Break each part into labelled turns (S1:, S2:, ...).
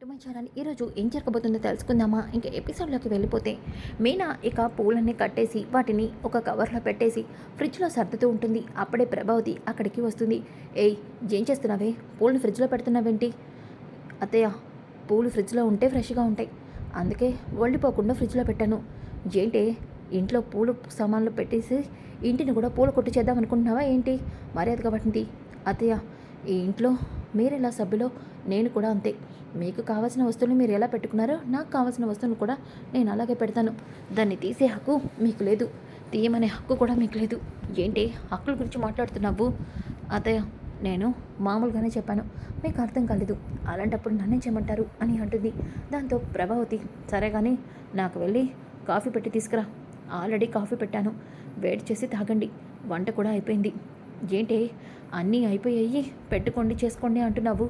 S1: To my channel. ఈరోజు ఏం జరగబోతుందో తెలుసుకుందామా? ఇంకా ఎపిసోడ్లోకి వెళ్ళిపోతే మీనా ఇక పూలన్నీ కట్టేసి వాటిని ఒక కవర్లో పెట్టేసి ఫ్రిడ్జ్లో సర్దుతూ ఉంటుంది. అప్పుడే ప్రభావతి అక్కడికి వస్తుంది. ఏయ్, ఏం చేస్తున్నావే? పూలను ఫ్రిడ్జ్లో పెడుతున్నావేంటి? అత్తయ్య, పూలు ఫ్రిడ్జ్లో ఉంటే ఫ్రెష్గా ఉంటాయి, అందుకే వండిపోకుండా ఫ్రిడ్జ్లో పెట్టాను. ఏంటి ఇంట్లో పూలు సామాన్లు పెట్టేసి ఇంటిని కూడా పూల కొట్టు చేద్దాం అనుకుంటున్నావా ఏంటి? మర్యాదగా పట్టింది. అత్తయ్య, ఈ ఇంట్లో మీరెలా సభ్యులో నేను కూడా అంతే. మీకు కావాల్సిన వస్తువులు మీరు ఎలా పెట్టుకున్నారో నాకు కావాల్సిన వస్తువులు కూడా నేను అలాగే పెడతాను. దాన్ని తీసే హక్కు మీకు లేదు, తీయమనే హక్కు కూడా మీకు లేదు. ఏంటి హక్కుల గురించి మాట్లాడుతున్నావు? అత్తయ్య, నేను మామూలుగానే చెప్పాను, మీకు అర్థం కాలేదు. అలాంటప్పుడు నన్నేం చేయమంటారు అని అంటుంది. దాంతో ప్రభావతి, సరే కానీ నాకు వెళ్ళి కాఫీ పెట్టి తీసుకురా. ఆల్రెడీ కాఫీ పెట్టాను, వేడి చేసి తాగండి. వంట కూడా అయిపోయింది. ఏంటి అన్నీ అయిపోయాయి, పెట్టుకోండి చేసుకోండి అంటున్నావు?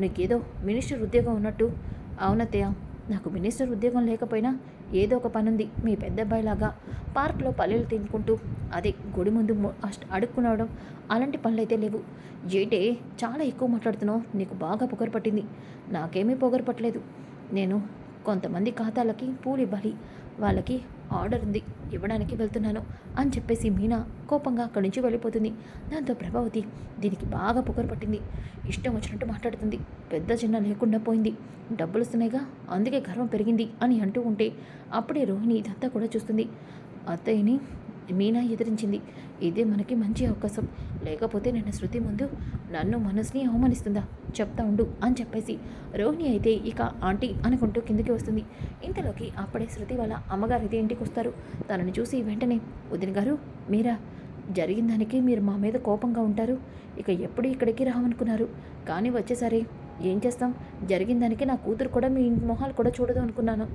S1: నీకేదో మినిస్టర్ ఉద్యోగం ఉన్నట్టు. అవునత్తయ్య, నాకు మినిస్టర్ ఉద్యోగం లేకపోయినా ఏదో ఒక పని ఉంది. మీ పెద్దబ్బాయిలాగా పార్క్లో పల్లెలు తినుకుంటూ అదే గుడి ముందు అడుక్కునవడం అలాంటి పనులు అయితే లేవు. ఏంటి చాలా ఎక్కువ మాట్లాడుతున్నావు? నీకు బాగా పొగరు పట్టింది. నాకేమీ పొగరు పట్టలేదు. నేను కొంతమంది ఖాతాలకి పూలు ఇవ్వాలి, వాళ్ళకి ఆర్డర్ ఉంది, ఇవ్వడానికి వెళ్తున్నాను అని చెప్పేసి మీనా కోపంగా అక్కడి నుంచి వెళ్ళిపోతుంది. దాంతో ప్రభావతి, దీనికి బాగా పొగరు పట్టింది, ఇష్టం వచ్చినట్టు మాట్లాడుతుంది, పెద్ద చిన్న లేకుండా పోయింది, డబ్బులు వస్తున్నాయిగా అందుకే గర్వం పెరిగింది అని అంటూ ఉంటే అప్పుడే రోహిణి ఇదంతా కూడా చూస్తుంది. అత్తయ్యని మీనా ఎదిరించింది. ఇదే మనకి మంచి అవకాశం, లేకపోతే నిన్న శృతి ముందు నన్ను మనసుని అవమానిస్తుందా? చెప్తా ఉండు అని చెప్పేసి రోహిణి అయితే ఇక ఆంటీ అనుకుంటూ కిందికి వస్తుంది. ఇంతలోకి అప్పుడే శృతి వాళ్ళ అమ్మగారు అయితే ఇంటికి వస్తారు. తనని చూసి వెంటనే, వదిన గారు మీరా? జరిగిన దానికి మీరు మా మీద కోపంగా ఉంటారు, ఇక ఎప్పుడు ఇక్కడికి రావనుకున్నారు, కానీ వచ్చేసరి ఏం చేస్తాం? జరిగిన దానికి నా కూతురు కూడా మీ మొహాలు కూడా చూడదు అనుకున్నాను.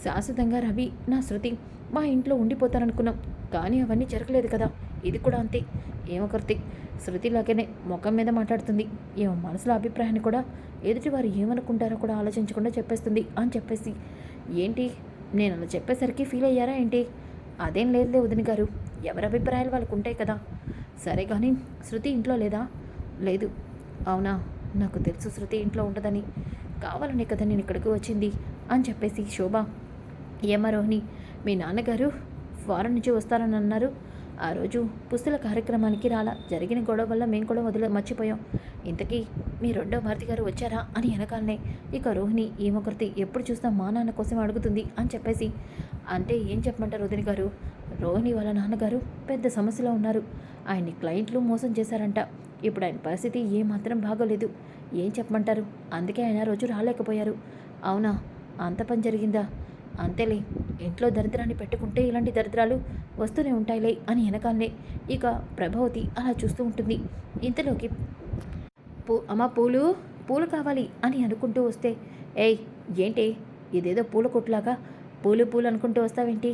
S1: శాశ్వతంగా రవి నా శృతి మా ఇంట్లో ఉండిపోతారనుకున్నాం, కానీ అవన్నీ జరగలేదు కదా. ఇది కూడా అంతే. ఏమో కార్తీక్, శృతిలాగానే ముఖం మీద మాట్లాడుతుంది, ఏమో మనసులో అభిప్రాయాన్ని కూడా ఎదుటివారు ఏమనుకుంటారో కూడా ఆలోచించకుండా చెప్పేస్తుంది అని చెప్పేసి, ఏంటి నేను అలా చెప్పేసరికి ఫీల్ అయ్యారా ఏంటి? అదేం లేదులే వదిన గారు, ఎవరి అభిప్రాయాలు వాళ్ళకు ఉంటాయి కదా. సరే కానీ శృతి ఇంట్లో లేదా? లేదు. అవునా, నాకు తెలుసు శృతి ఇంట్లో ఉండదని, కావాలనే కదా నేను ఇక్కడికి వచ్చింది అని చెప్పేసి శోభ, ఏమ్మా రోహిణి, మీ నాన్నగారు ఫారెన్ నుంచి వస్తారని అన్నారు, ఆ రోజు పుస్తల కార్యక్రమానికి రాలా, జరిగిన గొడవ వల్ల మేము కూడా మర్చిపోయాం. ఇంతకీ మీ రెండో భారతి గారు వచ్చారా అని వెనకాలనే ఇక రోహిణి ఏమొకరితి ఎప్పుడు చూసినా మా నాన్న కోసం అడుగుతుంది అని చెప్పేసి, అంటే ఏం చెప్పమంటారు వదిన గారు, రోహిణి వాళ్ళ నాన్నగారు పెద్ద సమస్యలో ఉన్నారు, ఆయన్ని క్లయింట్లు మోసం చేశారంట, ఇప్పుడు ఆయన పరిస్థితి ఏమాత్రం బాగోలేదు. ఏం చెప్పమంటారు, అందుకే ఆయన రోజు రాలేకపోయారు. అవునా, అంత పని జరిగిందా? అంతేలే, ఇంట్లో దరిద్రాన్ని పెట్టుకుంటే ఇలాంటి దరిద్రాలు వస్తూనే ఉంటాయిలే అని వెనకాలనే ఇక ప్రభావతి అలా చూస్తూ ఉంటుంది. ఇంతలోకి అమ్మ పూలు పూలు కావాలి అని అనుకుంటూ వస్తే, ఏయ్ ఏంటి ఇదేదో పూల కొట్టులాగా పూలు పూలు అనుకుంటూ వస్తావేంటి?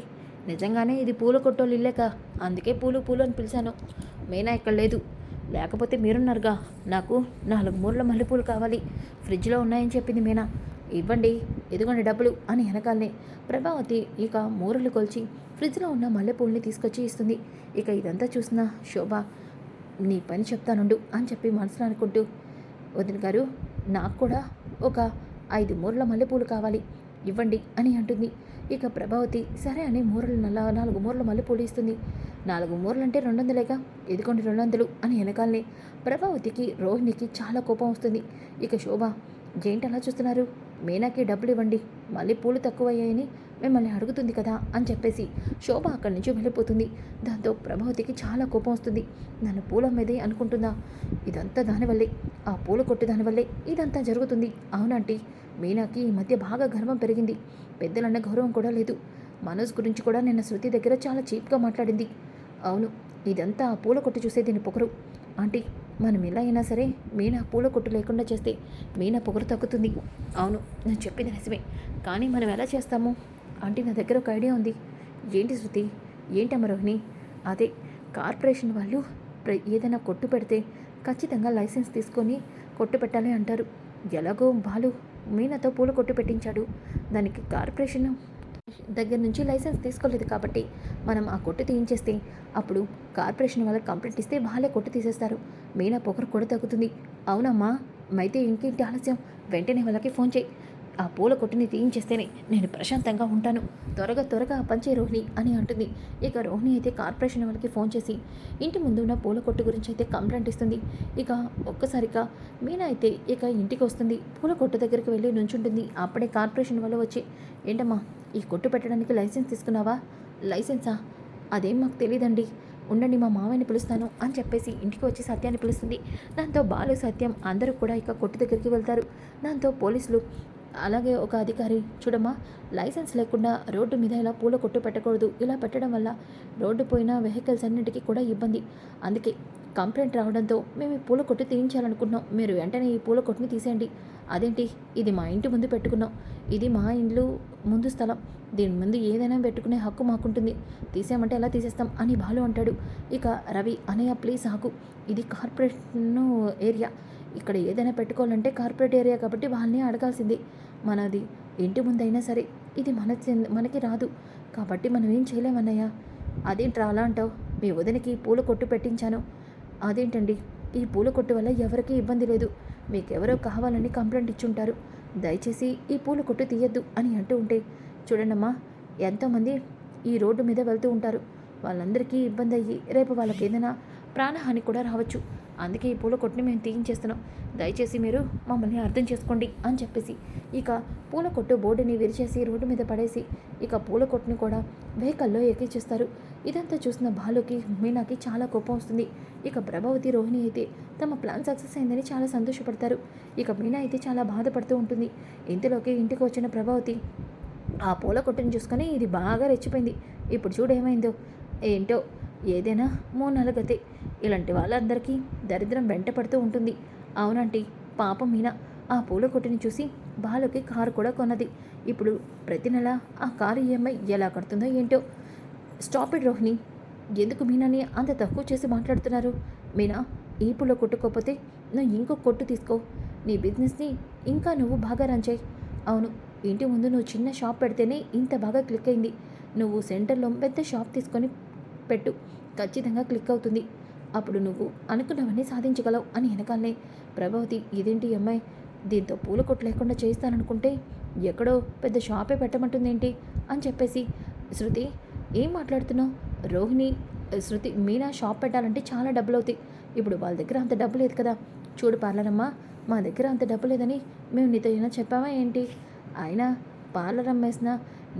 S1: నిజంగానే ఇది పూల కొట్టోళ్ళు ఇల్లేక, అందుకే పూలు పూలు అని పిలిచాను. మీనా ఇక్కడ లేదు, లేకపోతే మీరున్నారుగా. నాకు 4 మూరల మల్లెపూలు కావాలి, ఫ్రిడ్జ్లో ఉన్నాయని చెప్పింది మీనా. ఇవ్వండి, ఇదిగోండి డబ్బులు అని వెనకాలనే ప్రభావతి ఇక మూరలు కొల్చి ఫ్రిడ్జ్లో ఉన్న మల్లెపూలని తీసుకొచ్చి ఇస్తుంది. ఇక ఇదంతా చూసిన శోభ, నీ పని చెప్తానుండు అని చెప్పి మనసులో అనుకుంటూ, వదిన గారు నాకు కూడా ఒక 5 మూరల మల్లెపూలు కావాలి, ఇవ్వండి అని అంటుంది. ఇక ప్రభావతి సరే అని 4 మూరల మల్లెపూలు ఇస్తుంది. 4 మూరలు అంటే 200లేగా, ఇదిగోండి 200 అని వెనకాలనే ప్రభావతికి రోహిణికి చాలా కోపం వస్తుంది. ఇక శోభ, ఏంటి అలా చూస్తున్నారు, మీనాకి డబ్బులు ఇవ్వండి, మళ్ళీ పూలు తక్కువయ్యాయని మిమ్మల్ని అడుగుతుంది కదా అని చెప్పేసి శోభ అక్కడి నుంచి వెళ్ళిపోతుంది. దాంతో ప్రభావతికి చాలా కోపం వస్తుంది. నన్ను పూల మీదే అనుకుంటుందా? ఇదంతా దానివల్లే, ఆ పూల కొట్టు దానివల్లే ఇదంతా జరుగుతుంది. అవునంటీ, మీనాకి ఈ మధ్య బాగా గర్వం పెరిగింది, పెద్దలన్న గౌరవం కూడా లేదు. మనోజ్ గురించి కూడా నిన్న శృతి దగ్గర చాలా చీప్గా మాట్లాడింది. అవును, ఇదంతా ఆ పూల కొట్టు చూసే దీని పొగరు. ఆంటీ, మనం ఎలా అయినా సరే మీనా పూల కొట్టు లేకుండా చేస్తే మీనా పొగరు తగ్గుతుంది. అవును, నేను చెప్పింది నిజమే, కానీ మనం ఎలా చేస్తాము? ఆంటీ, నా దగ్గర ఒక ఐడియా ఉంది. ఏంటి శృతి? ఏంటమ్మ రోహిణి? అదే కార్పొరేషన్ వాళ్ళు ఏదైనా కొట్టు పెడితే ఖచ్చితంగా లైసెన్స్ తీసుకొని కొట్టు పెట్టాలి అంటారు. ఎలాగో బాలు మీనాతో పూల కొట్టు పెట్టించాడు, దానికి కార్పొరేషన్ దగ్గర నుంచి లైసెన్స్ తీసుకోలేదు కాబట్టి మనం ఆ కొట్టు తీయించేస్తే అప్పుడు కార్పొరేషన్ వాళ్ళకి కంప్లైంట్ ఇస్తే వాళ్ళే కొట్టు తీసేస్తారు, మీనా పొగరు కూడా తగ్గుతుంది. అవునమ్మా, అయితే ఇంకేంటి ఆలస్యం, వెంటనే వాళ్ళకి ఫోన్ చేయి. ఆ పూల కొట్టుని తీయించేస్తేనే నేను ప్రశాంతంగా ఉంటాను. త్వరగా పంచే రోహిణి అని అంటుంది. ఇక రోహిణి అయితే కార్పొరేషన్ వాళ్ళకి ఫోన్ చేసి ఇంటి ముందు ఉన్న పూల కొట్టు గురించి అయితే కంప్లైంట్ ఇస్తుంది. ఇక ఒక్కసారిగా మీనా అయితే ఇక ఇంటికి వస్తుంది. పూల కొట్టు దగ్గరికి వెళ్ళి నుంచుంటుంది. అప్పుడే కార్పొరేషన్ వాళ్ళు వచ్చి, ఏంటమ్మా ఈ కొట్టు పెట్టడానికి లైసెన్స్ తీసుకున్నావా? లైసెన్సా? అదేం మాకు తెలీదండి, ఉండండి మా మామయ్యని పిలుస్తాను అని చెప్పేసి ఇంటికి వచ్చి సత్యాన్ని పిలుస్తుంది. దాంతో బాలు, సత్యం అందరూ కూడా ఇక కొట్టు దగ్గరికి వెళ్తారు. దాంతో పోలీసులు అలాగే ఒక అధికారి, చూడమ్మా లైసెన్స్ లేకుండా రోడ్డు మీద ఇలా పూల కొట్టు పెట్టకూడదు, ఇలా పెట్టడం వల్ల రోడ్డు పోయిన వెహికల్స్ అన్నింటికీ కూడా ఇబ్బంది, అందుకే కంప్లైంట్ రావడంతో మేము ఈ పూల కొట్టు తీయించాలనుకుంటున్నాం, మీరు వెంటనే ఈ పూల కొట్టుని తీసేయండి. అదేంటి, ఇది మా ఇంటి ముందు పెట్టుకున్నాం, ఇది మా ఇల్లు ముందు స్థలం, దీని ముందు ఏదైనా పెట్టుకునే హక్కు మాకుంటుంది, తీసేయమంటే ఎలా తీసేస్తాం అని బాలు అంటాడు. ఇక రవి, అనయ్య ప్లీజ్ ఆగు, ఇది కార్పొరేషన్ ఏరియా, ఇక్కడ ఏదైనా పెట్టుకోవాలంటే కార్పొరేట్ ఏరియా కాబట్టి వాళ్ళని అడగాల్సింది, మనది ఇంటి ముందైనా సరే ఇది మనకి రాదు కాబట్టి మనం ఏం చేయలేమన్నయ్య. అదేంట్రా అలా అంటావు, మీ వదినకి పూల కొట్టు పెట్టించాను, అదేంటండి ఈ పూల కొట్టు వల్ల ఎవరికీ ఇబ్బంది లేదు, మీకెవరో కావాలని కంప్లైంట్ ఇచ్చుంటారు, దయచేసి ఈ పూల కొట్టు తీయద్దు అని అంటూ ఉంటే, చూడండమ్మా ఎంతోమంది ఈ రోడ్డు మీద వెళ్తూ ఉంటారు, వాళ్ళందరికీ ఇబ్బంది అయ్యి రేపు వాళ్ళకి ఏదైనా ప్రాణహాని కూడా రావచ్చు, అందుకే ఈ పూల కొట్టుని మేము తీయించేస్తున్నాం, దయచేసి మీరు మమ్మల్ని అర్థం చేసుకోండి అని చెప్పేసి ఇక పూల కొట్టు బోర్డుని విరిచేసి రోడ్డు మీద పడేసి ఇక పూల కొట్టుని కూడా వెహికల్లో ఎక్కించేస్తారు. ఇదంతా చూసిన బాలుకి, మీనాకి చాలా కోపం వస్తుంది. ఇక ప్రభావతి, రోహిణి అయితే తమ ప్లాన్ సక్సెస్ అయిందని చాలా సంతోషపడతారు. ఇక మీనా అయితే చాలా బాధపడుతూ ఉంటుంది. ఇంతలోకి ఇంటికి వచ్చిన ప్రభావతి ఆ పూల కొట్టుని చూసుకొని ఇది బాగా రెచ్చిపోయింది, ఇప్పుడు చూడేమైందో ఏంటో, ఏదైనా మూనాల గతే, ఇలాంటి వాళ్ళందరికీ దరిద్రం వెంట పడుతూ ఉంటుంది. అవునంటీ, పాపం మీనా ఆ పూల కొట్టుని చూసి బాలుకి కారు కూడా కొన్నది, ఇప్పుడు ప్రతి నెల ఆ కారు ఈఎంఐ ఎలా కడుతుందో ఏంటో. స్టాప్ ఇట్ రోహిణి, ఎందుకు మీనాని అంత తక్కువ చేసి మాట్లాడుతున్నారు? మీనా ఈ పూల కొట్టుకోకపోతే నువ్వు ఇంకో కొట్టు తీసుకో, నీ బిజినెస్ని ఇంకా నువ్వు బాగా రన్ చేయి. అవును, ఇంటి ముందు నువ్వు చిన్న షాప్ పెడితేనే ఇంత బాగా క్లిక్ అయింది, నువ్వు సెంటర్లో పెద్ద షాప్ తీసుకొని పెట్టు, ఖచ్చితంగా క్లిక్ అవుతుంది, అప్పుడు నువ్వు అనుకున్నవన్నీ సాధించగలవు అని వెనకాలనే ప్రభావతి, ఇదేంటి అమ్మాయి దీంతో పూల కొట్టు లేకుండా చేస్తాననుకుంటే ఎక్కడో పెద్ద షాపే పెట్టమంటుందేంటి అని చెప్పేసి, శృతి ఏం మాట్లాడుతున్నావు? రోహిణి, శృతి, మీనా షాప్ పెట్టాలంటే చాలా డబ్బులు అవుతాయి, ఇప్పుడు వాళ్ళ దగ్గర అంత డబ్బు లేదు కదా, చూడు పార్లరమ్మా, మా దగ్గర అంత డబ్బు లేదని మేము నీతో ఏమైనా చెప్పావా ఏంటి? అయినా పార్లర్ అమ్మేసిన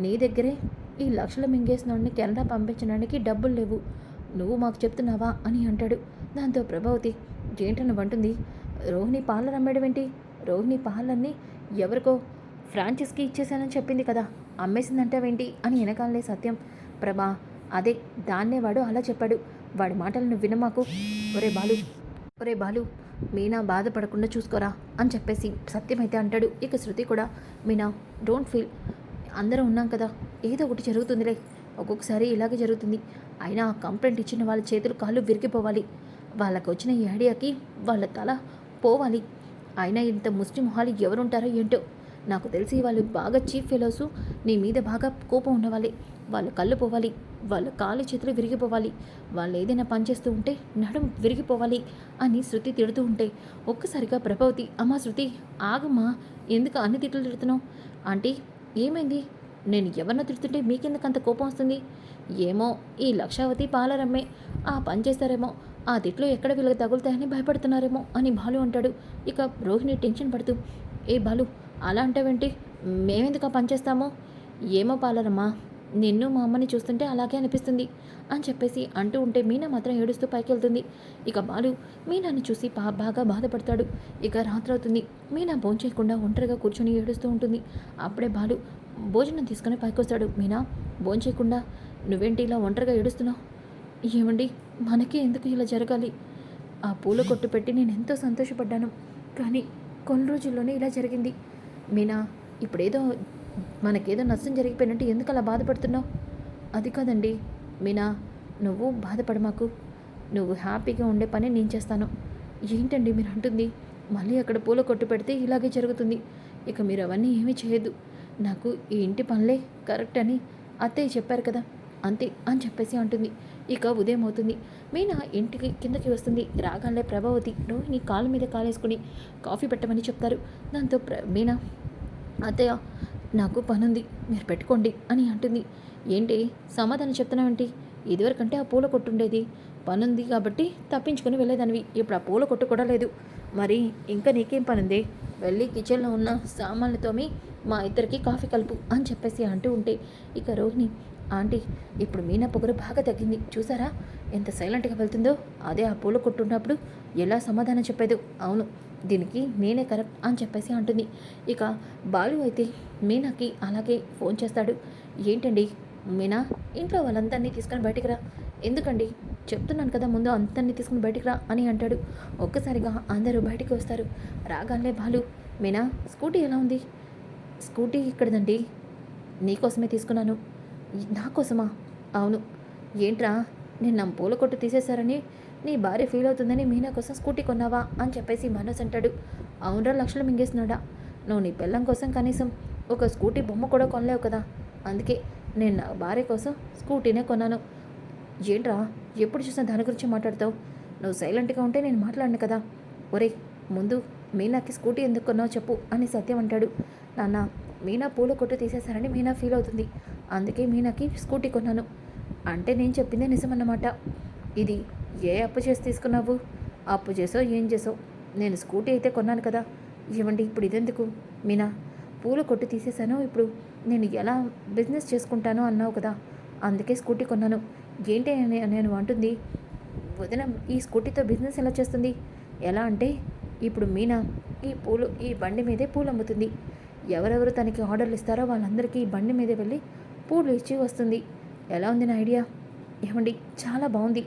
S1: నీ దగ్గరే ఈ లక్షలు మింగేసిన వాడిని కెనడా పంపించడానికి డబ్బులు లేవు, నువ్వు మాకు చెప్తున్నావా అని అంటాడు. దాంతో ప్రభావతి, ఏంటని అంటుంది, రోహిణి పార్లర్ అమ్మేయడం ఏంటి? రోహిణి పార్లర్ని ఎవరికో ఫ్రాంచైజ్కి ఇచ్చేసానని చెప్పింది కదా, అమ్మేసిందంటావేంటి అని వెనకాలనే సత్యం, ప్రభా అదే దాన్నే వాడు అలా చెప్పాడు, వాడి మాటలు నువ్వు వినమాకు, ఒరే బాలు మీనా బాధపడకుండా చూసుకోరా అని చెప్పేసి సత్యం అయితే అంటాడు. ఇక శృతి కూడా, మీనా డోంట్ ఫీల్, అందరం ఉన్నాం కదా, ఏదో ఒకటి జరుగుతుందిలే, ఒక్కొక్కసారి ఇలాగే జరుగుతుంది, అయినా కంప్లైంట్ ఇచ్చిన వాళ్ళ చేతులు కాళ్ళు విరిగిపోవాలి, వాళ్ళకు వచ్చిన ఈ ఐడియాకి వాళ్ళ తల పోవాలి, అయినా ఇంత ముస్లిం మొహాలు ఎవరుంటారో ఏంటో, నాకు తెలిసి వాళ్ళు బాగా చీఫ్ ఫెలోసు, నీ మీద బాగా కోపం ఉన్నవాళ్ళే, వాళ్ళ కళ్ళు పోవాలి, వాళ్ళ కాళ్ళు చేతులు విరిగిపోవాలి, వాళ్ళు ఏదైనా పని చేస్తూ ఉంటే నడుం విరిగిపోవాలి అని శృతి తిడుతూ ఉంటే ఒక్కసారిగా ప్రభావతి, అమ్మా శృతి ఆగమ్మా, ఎందుకు అన్ని తిట్లు తిడుతున్నావు? ఆంటీ ఏమైంది? నేను ఎవరినో తిడుతుంటే మీకెందుకు అంత కోపం వస్తుంది? ఏమో ఈ లక్షావతి పాలరమ్మే ఆ పని చేస్తారేమో, ఆ తిట్లు ఎక్కడ వీళ్ళకి తగులుతాయని భయపడుతున్నారేమో అని బాలు అంటాడు. ఇక రోహిణి టెన్షన్ పడుతూ, ఏ బాలు అలా అంటావేంటి, మేమెందుకు ఆ పని చేస్తామో? ఏమో పాలరమ్మా, నిన్ను మా అమ్మని చూస్తుంటే అలాగే అనిపిస్తుంది అని చెప్పేసి అంటూ ఉంటే మీనా మాత్రం ఏడుస్తూ పైకి వెళ్తుంది. ఇక బాలు మీనాని చూసి బాగా బాధపడతాడు. ఇక రాత్రి అవుతుంది. మీనా భోంచేయకుండా ఒంటరిగా కూర్చొని ఏడుస్తూ ఉంటుంది. అప్పుడే బాలు భోజనం తీసుకుని పైకి వస్తాడు. మీనా భోంచేయకుండా నువ్వేంటి ఇలా ఒంటరిగా ఏడుస్తున్నావు? ఏమండి, మనకే ఎందుకు ఇలా జరగాలి? ఆ పూల కొట్టు పెట్టి నేను ఎంతో సంతోషపడ్డాను, కానీ కొన్ని రోజుల్లోనే ఇలా జరిగింది. మీనా ఇప్పుడేదో మనకేదో నష్టం జరిగిపోయినట్టు ఎందుకు అలా బాధపడుతున్నావు? అది కాదండి మీనా, నువ్వు బాధపడమాకు, నువ్వు హ్యాపీగా ఉండే పని నేను చేస్తాను. ఏంటండి మీరు అంటుంది? మళ్ళీ అక్కడ పూల కొట్టు పెడితే ఇలాగే జరుగుతుంది. ఇక మీరు అవన్నీ ఏమీ చేయొద్దు, నాకు ఈ ఇంటి పనులే కరెక్ట్ అని అత్తయ్య చెప్పారు కదా, అంతే అని చెప్పేసి అంటుంది. ఇక ఉదయం అవుతుంది. మీనా ఇంటికి కిందకి వస్తుంది. రాగానే ప్రభావతి రోహిణి కాలు మీద కాలేసుకుని కాఫీ పెట్టమని చెప్తారు. దాంతో మీనా అత్తయ్య నాకు పనుంది మీరు పెట్టుకోండి అని అంటుంది. ఏంటి సమాధానం చెప్తున్నావేంటి? ఇదివరకంటే ఆ పూల కొట్టు ఉండేది. పనుంది కాబట్టి తప్పించుకొని వెళ్ళేదానివి. ఇప్పుడు ఆ పూల కొట్టు కూడా లేదు. మరి ఇంకా నీకేం పనుంది? వెళ్ళి కిచెన్లో ఉన్న సామాన్లతోమి మా ఇద్దరికి కాఫీ కలుపు అని చెప్పేసి అంటూ ఉంటే ఇక రోహిణి, ఆంటీ ఇప్పుడు మీనా పొగరు బాగా తగ్గింది చూసారా ఎంత సైలెంట్గా వెళ్తుందో. అదే ఆ పూల కొట్టు ఉన్నప్పుడు ఎలా సమాధానం చెప్పేదో. అవును దీనికి నేనే కరెక్ట్ అని చెప్పేసి అంటుంది. ఇక బాలు అయితే మీనాకి అలాగే ఫోన్ చేస్తాడు. ఏంటండి మీనా, ఇంట్లో వాళ్ళందరినీ తీసుకొని బయటికి రా. ఎందుకండి, చెప్తున్నాను కదా ముందు అందరినీ తీసుకుని బయటికి రా అని అంటాడు. ఒక్కసారిగా అందరూ బయటికి వస్తారు. రాగానే బాలు, మీనా స్కూటీ ఎలా ఉంది? స్కూటీ ఇక్కడదండి, నీకోసమే తీసుకున్నాను. నా కోసమా? అవును. ఏంట్రా నిన్న పూల కొట్టు తీసేశారని నీ భార్య ఫీల్ అవుతుందని మీనా కోసం స్కూటీ కొన్నావా అని చెప్పేసి మనోజ్ అంటాడు. అవునరా లక్షలు మింగేస్తున్నాడా, నువ్వు నీ పిల్లం కోసం కనీసం ఒక స్కూటీ బొమ్మ కూడా కొనలేవు కదా, అందుకే నేను నా భార్య కోసం స్కూటీనే కొన్నాను. ఏంట్రా ఎప్పుడు చూసినా దాని గురించి మాట్లాడతావు? నువ్వు సైలెంట్గా ఉంటే నేను మాట్లాడను కదా. ఒరే ముందు మీనాకి స్కూటీ ఎందుకు కొన్నావు చెప్పు అని సత్యం అంటాడు. నాన్న, మీనా పూల కొట్టు తీసేశారని మీనా ఫీల్ అవుతుంది, అందుకే మీనాకి స్కూటీ కొన్నాను. అంటే నేను చెప్పిందే నిజమన్నమాట. ఇది ఏ అప్పు చేసి తీసుకున్నావు? అప్పు చేసో ఏం చేసో నేను స్కూటీ అయితే కొన్నాను కదా. ఏమండి ఇప్పుడు ఇదెందుకు? మీనా పూల కొట్టు తీసేశాను, ఇప్పుడు నేను ఎలా బిజినెస్ చేసుకుంటాను అన్నావు కదా, అందుకే స్కూటీ కొన్నాను. ఏంటి అని నేను అంటుంది. వదిన ఈ స్కూటీతో బిజినెస్ ఎలా చేస్తుంది? ఎలా అంటే ఇప్పుడు మీనా ఈ బండి మీదే పూలు అమ్ముతుంది. ఎవరెవరు తనకి ఆర్డర్లు ఇస్తారో వాళ్ళందరికీ ఈ బండి మీదే వెళ్ళి పూలు ఇచ్చి వస్తుంది. ఎలా ఉంది నా ఐడియా? ఏమండి చాలా బాగుంది.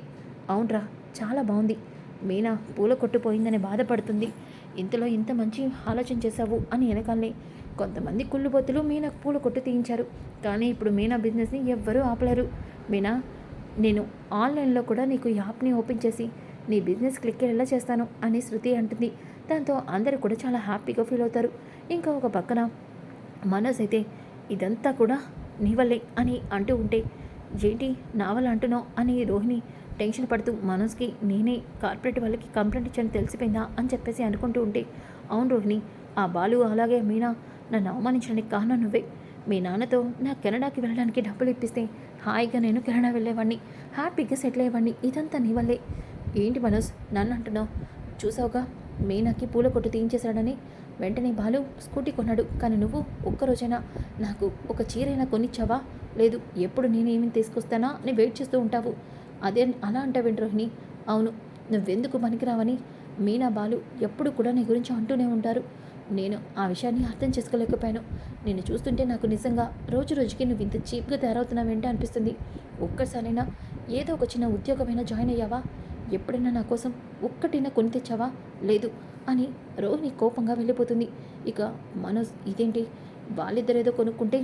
S1: అవునరా చాలా బాగుంది. మీనా పూల కొట్టుపోయిందని బాధపడుతుంది. ఇంతలో ఇంత మంచి ఆలోచన చేశావు అని వెనకాలనే కొంతమంది కుళ్ళుబొత్తులు మీనాకు పూల కొట్టు తీయించారు. కానీ ఇప్పుడు మీనా బిజినెస్ని ఎవ్వరూ ఆపలేరు. మీనా, నేను ఆన్లైన్లో కూడా నీకు యాప్ని ఓపెన్ చేసి నీ బిజినెస్ క్లిక్ అయ్యేలా చేస్తాను అని శృతి అంటుంది. దాంతో అందరూ కూడా చాలా హ్యాపీగా ఫీల్ అవుతారు. ఇంకా ఒక పక్కన మనోజ్ అయితే ఇదంతా కూడా నీ వల్లే అని అంటూ ఉంటే, ఏంటి నా వల్ల అంటున్నావు అని రోహిణి టెన్షన్ పడుతూ మనోజ్కి నేనే కార్పొరేట్ వాళ్ళకి కంప్లైంట్ ఇచ్చాను తెలిసిపోయిందా అని చెప్పేసి అనుకుంటూ ఉంటే, అవును రోహిణి, ఆ బాలు అలాగే మీనా నన్ను అవమానించడానికి కారణం నువ్వే. మీ నాన్నతో నా కెనడాకి వెళ్ళడానికి డబ్బులు ఇప్పిస్తే హాయిగా నేను కెనడా వెళ్ళేవాడిని, హ్యాపీగా సెటిల్ అయ్యేవాడిని. ఇదంతా నీ వల్లే. ఏంటి మనోజ్ నన్ను అంటున్నావు? చూసావుగా మీనాకి పూల కొట్టు తీయించేశాడని. వెంటనే బాలు స్కూటీ కొన్నాడు, కానీ నువ్వు ఒక్కరోజైనా నాకు ఒక చీరైనా కొనిచ్చావా? లేదు, ఎప్పుడు నేనేమి తీసుకొస్తానా అని వెయిట్ చేస్తూ ఉంటావు. అదే అలా అంటావేంటి రోహిణి? అవును, నువ్వెందుకు పనికిరావని మీనా బాలు ఎప్పుడు కూడా నీ గురించి అంటూనే ఉంటారు. నేను ఆ విషయాన్ని అర్థం చేసుకోలేకపోయాను. నిన్ను చూస్తుంటే నాకు నిజంగా రోజు రోజుకి నువ్వు ఇంత చీప్గా తయారవుతున్నావేంటి అనిపిస్తుంది. ఒక్కసారైనా ఏదో ఒక చిన్న ఉద్యోగమైనా జాయిన్ అయ్యావా? ఎప్పుడైనా నా కోసం ఒక్కటైనా కొని తెచ్చావా? లేదు అని రోహిణి కోపంగా వెళ్ళిపోతుంది. ఇక మనోజ్ ఇదేంటి, వాళ్ళిద్దరేదో కొనుక్కుంటే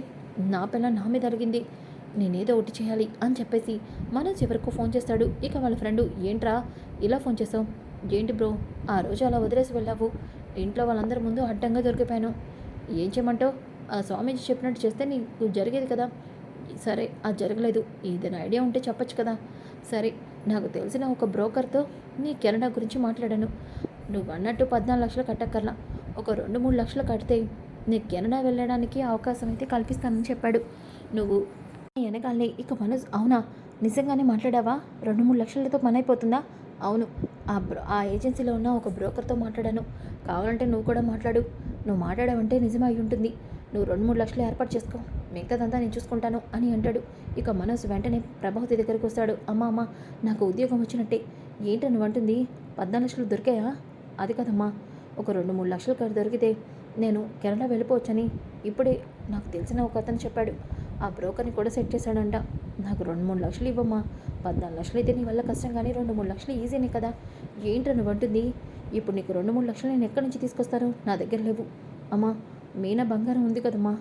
S1: నా పిల్ల నా మీద అడిగింది, నేనేదో ఒకటి చేయాలి అని చెప్పేసి మనోజ్ ఎవరికో ఫోన్ చేస్తాడు. ఇక వాళ్ళ ఫ్రెండు, ఏంట్రా ఇలా ఫోన్ చేసావు? ఏంటి బ్రో ఆ రోజు అలా వదిలేసి వెళ్ళావు? ఇంట్లో వాళ్ళందరి ముందు అడ్డంగా దొరికిపోయాను. ఏం చేయమంటావు? ఆ స్వామీజీ చెప్పినట్టు చేస్తే నీకు జరిగేది కదా. సరే అది జరగలేదు, ఏదైనా ఐడియా ఉంటే చెప్పొచ్చు కదా. సరే, నాకు తెలిసిన ఒక బ్రోకర్తో నీ కెనడా గురించి మాట్లాడాను. నువ్వు అన్నట్టు 14 లక్షలు కట్టక్కర్లా, ఒక 2-3 లక్షలు కడితే నీ కెనడా వెళ్ళడానికి అవకాశం అయితే కల్పిస్తానని చెప్పాడు. నువ్వు వెనకాలనే ఇక మనోజ్, అవునా నిజంగానే మాట్లాడావా? 2-3 లక్షలతో పని అయిపోతుందా? అవును, ఆ ఏజెన్సీలో ఉన్న ఒక బ్రోకర్తో మాట్లాడాను. కావాలంటే నువ్వు కూడా మాట్లాడు. నువ్వు మాట్లాడావంటే నిజమే అయి ఉంటుంది. నువ్వు 2-3 లక్షలు ఏర్పాటు చేసుకో, మిగతాదంతా నేను చూసుకుంటాను అని అంటాడు. ఇక మనోజ్ వెంటనే ప్రభావతి దగ్గరికి వస్తాడు. అమ్మ నాకు ఉద్యోగం వచ్చినట్టే. ఏంటని నువ్వు అంటుంది? 14 లక్షలు దొరికాయా? అది కదమ్మా, ఒక 2-3 లక్షలు దొరికితే నేను కెనడా వెళ్ళిపోవచ్చని ఇప్పుడే నాకు తెలిసిన ఒక అతను చెప్పాడు. ఆ బ్రోకర్ని కూడా సెట్ చేశాడంట. నాకు 2-3 లక్షలు ఇవ్వమ్మా. 14 లక్షలు అయితే నీ వల్ల కష్టం, కానీ 2-3 లక్షలు ఈజీనే కదా. ఏంట్రా నువ్వు అంటుంది? ఇప్పుడు నీకు 2-3 లక్షలు నేను ఎక్కడి నుంచి తీసుకొస్తాను? నా దగ్గర లేవు. అమ్మా, మీనా బంగారం ఉంది కదమ్మా,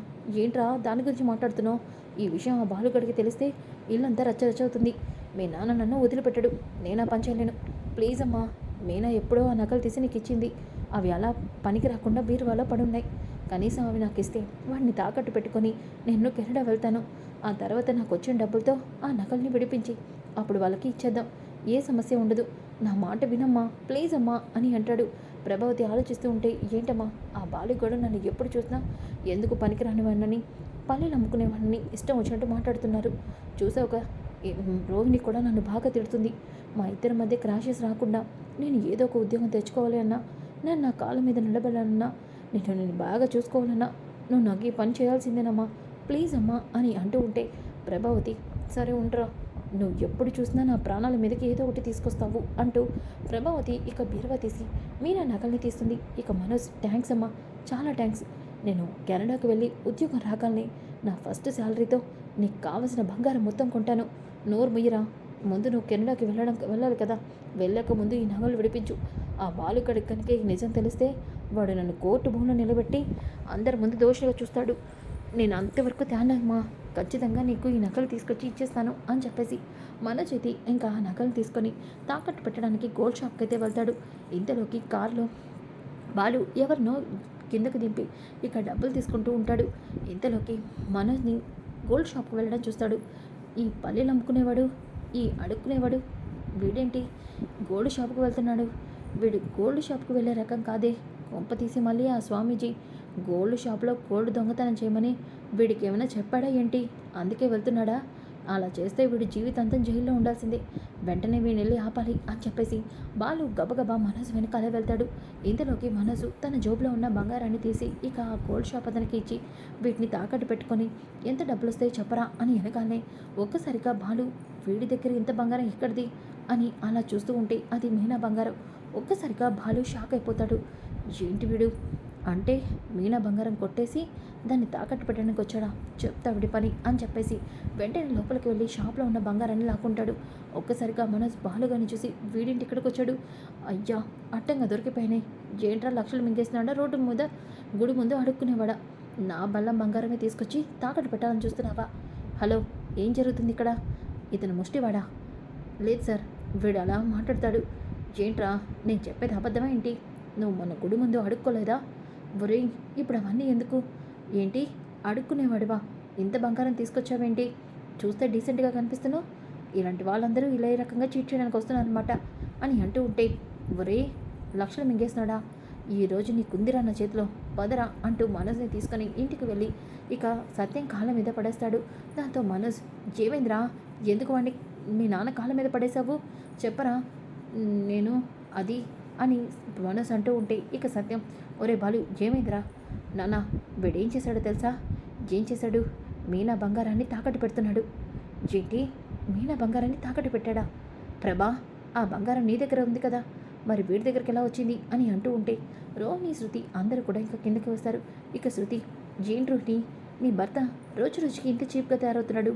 S1: ఏంట్రా దాని గురించి మాట్లాడుతున్నావు? ఈ విషయం ఆ బాలుగడికి తెలిస్తే ఇల్లంతా రచ్చరచ్చవుతుంది. మీ నాన్న నన్ను వదిలిపెట్టడు, నేనా పని చేయలేను. ప్లీజ్ అమ్మా, మీనా ఎప్పుడో ఆ నగలు తీసి నీకు ఇచ్చింది. అవి అలా పనికి రాకుండా బీరువాలో పడున్నాయి. కనీసం అవి నాకు ఇస్తే వాడిని తాకట్టు పెట్టుకొని నేను కెనడా వెళ్తాను. ఆ తర్వాత నాకు వచ్చిన డబ్బులతో ఆ నగల్ని విడిపించి అప్పుడు వాళ్ళకి ఇచ్చేద్దాం. ఏ సమస్య ఉండదు. నా మాట వినమ్మా, ప్లీజ్ అమ్మా అని అంటాడు. ప్రభావతి ఆలోచిస్తూ ఉంటే, ఏంటమ్మా ఆ బాలు కూడా నన్ను ఎప్పుడు చూసినా ఎందుకు పనికిరానివాడినని, పల్లెలు అమ్ముకునేవాడిని ఇష్టం వచ్చినట్టు మాట్లాడుతున్నారు. చూసావుగా రోహిణి కూడా నన్ను బాగా తిడుతుంది. మా ఇద్దరి మధ్య క్రాషెస్ రాకుండా నేను ఏదో ఒక ఉద్యోగం తెచ్చుకోవాలి అన్నా, నేను నా కాళ్ళ మీద నిలబడాలన్నా, నేను బాగా చూసుకోవాలన్నా నువ్వు నాకు ఈ పని చేయాల్సిందేనమ్మా, ప్లీజ్ అమ్మా అని అంటూ ఉంటే, ప్రభావతి సరే ఉండరా, నువ్వు ఎప్పుడు చూసినా నా ప్రాణాల మీదకి ఏదో ఒకటి తీసుకొస్తావు అంటూ ప్రభావతి ఇక బీరువా తీసి మీనా నగల్ని తీస్తుంది. ఇక మనోజ్ థ్యాంక్స్ అమ్మా, చాలా థ్యాంక్స్. నేను కెనడాకు వెళ్ళి ఉద్యోగం రాగానే నా ఫస్ట్ శాలరీతో నీకు కావలసిన బంగారం మొత్తం కొంటాను. నోరు ముయ్యరా, ముందు నువ్వు కెనడాకి వెళ్ళాలి కదా, వెళ్ళక ముందు ఈ నగలు విడిపించు. ఆ బాలుగడి కనుక ఈ నిజం తెలిస్తే వాడు నన్ను కోర్టు భూమిలో నిలబెట్టి అందరి ముందు దోషిగా చూస్తాడు. నేను అంతవరకు తేనమ్మా, ఖచ్చితంగా నీకు ఈ నగలు తీసుకొచ్చి ఇచ్చేస్తాను అని చెప్పేసి మనోజ్ ఇంకా ఆ నగలు తీసుకొని తాకట్టు పెట్టడానికి గోల్డ్ షాప్కి అయితే వెళ్తాడు. ఇంతలోకి కారులో బాలు ఎవరినో కిందకు దింపి ఇక డబ్బులు తీసుకుంటూ ఉంటాడు. ఇంతలోకి మనోజ్ని గోల్డ్ షాప్కి వెళ్ళడం చూస్తాడు. ఈ పల్లెలు అమ్ముకునేవాడు, ఈ అడుక్కునేవాడు వీడేంటి గోల్డ్ షాప్కి వెళ్తున్నాడు? వీడు గోల్డ్ షాప్కి వెళ్ళే రకం కాదే. కొంప తీసి మళ్ళీ ఆ స్వామీజీ గోల్డ్ షాప్లో గోల్డ్ దొంగతనం చేయమని వీడికి ఏమైనా చెప్పాడా ఏంటి? అందుకే వెళ్తున్నాడా? అలా చేస్తే వీడు జీవితాంతం జైల్లో ఉండాల్సిందే. వెంటనే వీడిని వెళ్ళి ఆపాలి అని చెప్పేసి బాలు గబగబా మనసు వెనకాలే వెళ్తాడు. ఇంతలోకి మనసు తన జోబులో ఉన్న బంగారాన్ని తీసి ఇక ఆ గోల్డ్ షాప్ అతనికి ఇచ్చి వీటిని తాకట్టు పెట్టుకొని ఎంత డబ్బులు వస్తాయో చెప్పరా అని వెనకాలనే ఒక్కసారిగా బాలు వీడి దగ్గర ఇంత బంగారం ఎక్కడిది అని అలా చూస్తూ ఉంటే అది మీనా బంగారం. ఒక్కసారిగా బాలు షాక్ అయిపోతాడు. ఏంటి వీడు అంటే మీనా బంగారం కొట్టేసి దాన్ని తాకట్టు పెట్టడానికి వచ్చాడా, చెప్తా విడి పని అని చెప్పేసి వెంటనే లోపలికి వెళ్ళి షాప్లో ఉన్న బంగారాన్ని లాక్కుంటాడు. ఒక్కసారిగా మనోజ్ బాలుగాని చూసి వీడింటి ఇక్కడికి వచ్చాడు. అయ్యా అట్టంగా దొరికిపోయినాయి, ఏంట్రా లక్షలు మింగేసినాడా, రోడ్డు మీద గుడి ముందు అడుక్కునేవాడా, నా బల్లం బంగారమే తీసుకొచ్చి తాకట్టు పెట్టాలని చూస్తున్నావా? హలో, ఏం జరుగుతుంది ఇక్కడ? ఇతను ముష్టివాడా? లేదు సార్, వీడు అలా మాట్లాడతాడు. ఏంట్రా నేను చెప్పేది అబద్ధమా ఏంటి? నువ్వు మన గుడి ముందు అడుక్కోలేదా? ఒరేయ్ ఇప్పుడు అవన్నీ ఎందుకు? ఏంటి అడుక్కునేవాడివా? ఇంత బంగారం తీసుకొచ్చావేంటి? చూస్తే డీసెంట్గా కనిపిస్తున్నావు. ఇలాంటి వాళ్ళందరూ ఇలా ఈ రకంగా చీట్ చేయడానికి వస్తున్నారనమాట అని అంటూ ఉంటే, ఒరే లక్షలు మింగేస్తున్నాడా, ఈరోజు నీ కుందిరా నా చేతిలో, పదరా అంటూ మనోజ్ని తీసుకొని ఇంటికి వెళ్ళి ఇక సత్యం కాళ్ళ మీద పడేస్తాడు. దాంతో మనోజ్, ఏమైందిరా, ఎందుకు వాడిని మీ నాన్న కాళ్ళ మీద పడేశావు, చెప్పరా? నేను అది అని మనోజ్ అంటూ ఉంటే ఇక సత్యం, ఒరే బాలు ఏమైందిరా? నాన్న వీడేం చేశాడో తెలుసా? ఏం చేశాడు? మీనా బంగారాన్ని తాకట్టు పెడుతున్నాడు. ఏంటి మీనా బంగారాన్ని తాకట్టు పెట్టాడా? ప్రభా, ఆ బంగారం నీ దగ్గర ఉంది కదా, మరి వీడి దగ్గరికి ఎలా వచ్చింది అని అంటూ ఉంటే రోహిణి, శృతి అందరూ కూడా ఇంకా కిందకి వస్తారు. ఇక శృతి, ఏంటి రోహిణి, నీ భర్త రోజు రోజుకి ఇంత చీప్గా తయారవుతున్నాడు.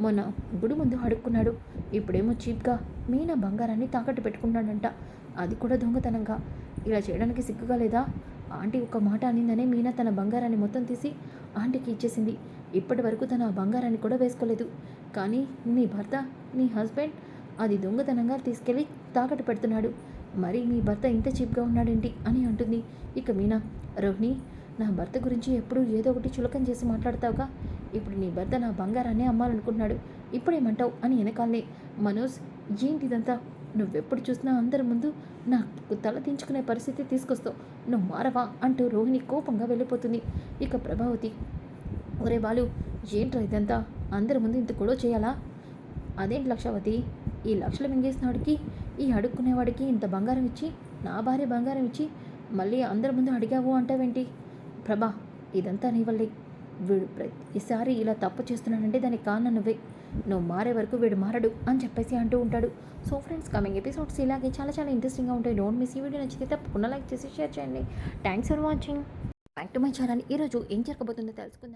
S1: మొన్న గుడి ముందు అడుక్కున్నాడు, ఇప్పుడేమో చీప్గా మీనా బంగారాన్ని తాకట్టు పెట్టుకున్నాడంట, అది కూడా దొంగతనంగా. ఇలా చేయడానికి సిగ్గుగా లేదా? ఆంటీ ఒక మాట అనిందనే మీనా తన బంగారాన్ని మొత్తం తీసి ఆంటీకి ఇచ్చేసింది. ఇప్పటి వరకు తను ఆ బంగారాన్ని కూడా వేసుకోలేదు. కానీ నీ భర్త, నీ హస్బెండ్ అది దొంగతనంగా తీసుకెళ్ళి తాకట్టు పెడుతున్నాడు. మరి మీ భర్త ఇంత చీప్గా ఉన్నాడేంటి అని అంటుంది. ఇక మీనా, రోహిణి నా భర్త గురించి ఎప్పుడూ ఏదో ఒకటి చులకం చేసి మాట్లాడతావుగా, ఇప్పుడు నీ భర్త నా బంగారాన్ని అమ్మాలనుకుంటున్నాడు, ఇప్పుడేమంటావు అని వెనకాలనే మనోజ్, ఏంటిదంతా? నువ్వెప్పుడు చూసినా అందరి ముందు నాకు తల దించుకునే పరిస్థితి తీసుకొస్తావు, నువ్వు మారవా అంటూ రోహిణి కోపంగా వెళ్ళిపోతుంది. ఇక ప్రభావతి, ఒరే బాలు ఏంట్రా ఇదంతా, అందరి ముందు ఇంత గొడవ చేయాలా? అదేంటి లక్షావతి, ఈ లక్షలు మింగేసినవాడికి, ఈ అడుక్కునేవాడికి ఇంత బంగారం ఇచ్చి, నా భార్య బంగారం ఇచ్చి మళ్ళీ అందరి ముందు అడిగావు అంటావేంటి? ప్రభా, ఇదంతా నీ వల్లే. వీడు ప్రతిసారి ఇలా తప్పు చేస్తున్నాడంటే దానికి కారణం నువ్వే. నువ్వు మారే వరకు వీడు మారడు అని చెప్పేసి అంటూ ఉంటాడు. సో ఫ్రెండ్స్, కమింగ్ ఎపిసోడ్స్ ఇలాగే చాలా చాలా ఇంట్రెస్టింగ్గా ఉంటాయి. Don't miss. ఈ వీడియో నచ్చితే తప్పకుండా లైక్ చేసి షేర్ చేయండి. Thanks for watching. Back to my channel. ఈరోజు ఏం జరగబోతుందో తెలుసుకుందాం.